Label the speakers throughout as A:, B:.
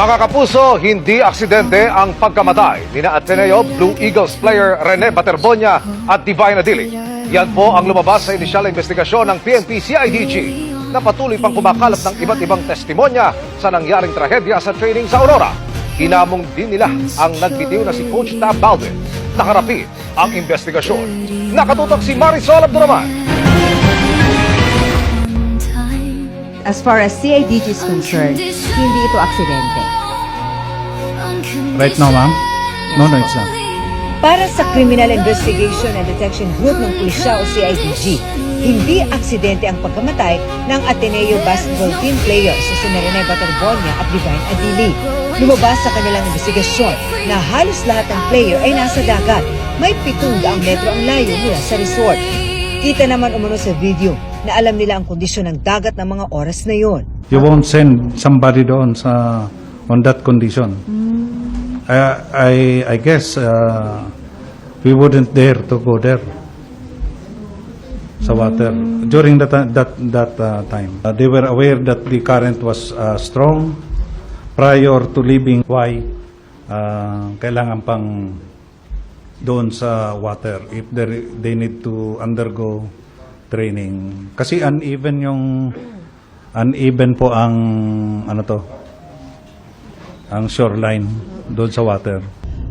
A: Mga kapuso, hindi aksidente ang pagkamatay ni Ateneo Blue Eagles player Rene Baterbonia at Divine Adili. Yan po ang lumabas sa inisyal na investigasyon ng PNP-CIDG na patuloy pang kumakalap ng iba't ibang testimonya sa nangyaring trahedya sa training sa Aurora. Hinamong din nila ang nagbitiw na si Coach Tab Baldwin na harapin ang investigasyon. Nakatutok si Marisol Abduraman.
B: As far as CIDG is concerned, hindi ito aksidente.
C: Right now, ma'am? No, it's not.
B: Para sa Criminal Investigation and Detection Group ng Pulisya o CIDG, hindi aksidente ang pagkamatay ng Ateneo basketball team players sa sina Rene Baterbonia at Divine Adili. Lumabas sa kanilang investigasyon na halos lahat ng player ay nasa dagat. May 700 metro ang layo mula sa resort. Kita naman umano sa video na alam nila ang kondisyon ng dagat ng mga oras na yon.
C: You won't send somebody doon on that condition. I guess we wouldn't dare to go there sa water during that time. They were aware that the current was strong prior to leaving. Why? Kailangan pang doon sa water if they need to undergo training. Kasi uneven po ang ang shoreline doon sa water.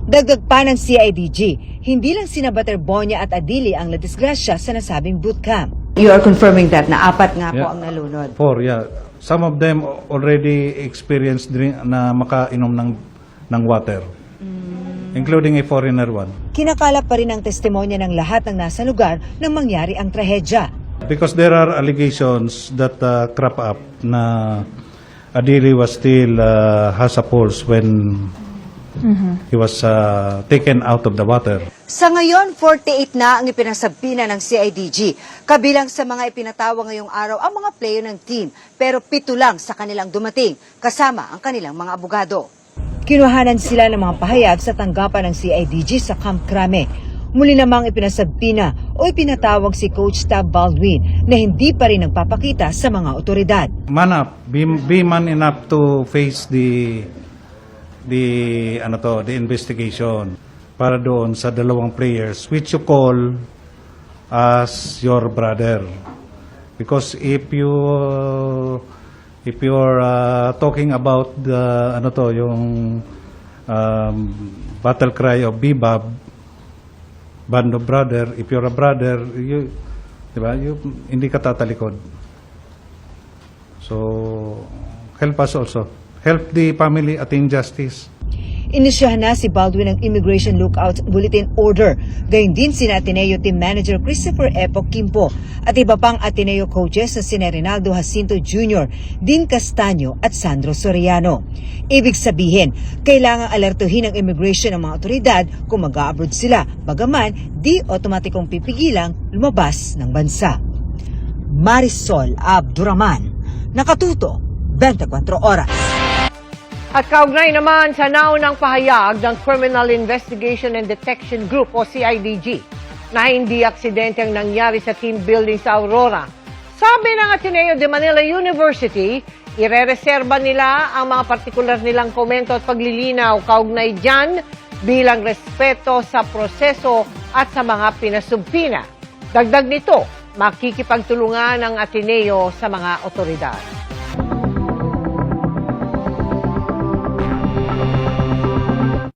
B: Dagdag pa ng CIDG, hindi lang sina Baterbonia at Adili ang nadisgrasya sa nasabing bootcamp. You are confirming that na 4 nga po ang nalunod.
C: 4, yeah. Some of them already experienced na makainom ng water. Including a foreigner one.
B: Kinakalap pa rin ang testimonya ng lahat ng nasa lugar nang mangyari ang trahedya.
C: Because there are allegations that crop up na Adili was still has a pulse when he was taken out of the water.
B: Sa ngayon, 48 na ang ipinasabina ng CIDG. Kabilang sa mga ipinatawa ngayong araw ang mga player ng team. Pero 7 lang sa kanilang dumating, kasama ang kanilang mga abogado. Kinuhanan sila ng mga pahayag sa tanggapan ng CIDG sa Camp Crame. Muli namang ipinasabina o ipinatawag si Coach Tab Baldwin na hindi pa rin nagpapakita sa mga otoridad.
C: Man up, be man enough to face the investigation para doon sa dalawang players which you call as your brother. Because if you're talking about the yung battle cry of Bebop, band of brother, if you're a brother, hindi ka tatalikod. So help us also. Help the family attain justice.
B: Inisyahan na si Baldwin ng Immigration Lookout Bulletin Order. Gayun din sina Ateneo Team Manager Christopher Epo Kimpo at iba pang Ateneo coaches na sina Rinaldo Jacinto Jr., Dean Castaño at Sandro Soriano. Ibig sabihin, kailangang alertuhin ng immigration ng mga otoridad kung mag-a-abroad sila, bagaman di otomatikong pipigilang lumabas ng bansa. Marisol Abduraman, Nakatuto, 24 Oras.
D: At kaugnay naman sa naunang pahayag ng Criminal Investigation and Detection Group o CIDG na hindi aksidente ang nangyari sa team building sa Aurora. Sabi ng Ateneo de Manila University, irereserba nila ang mga partikular nilang komento at paglilinaw kaugnay dyan bilang respeto sa proseso at sa mga pinasumpina. Dagdag nito, makikipagtulungan ng Ateneo sa mga otoridad.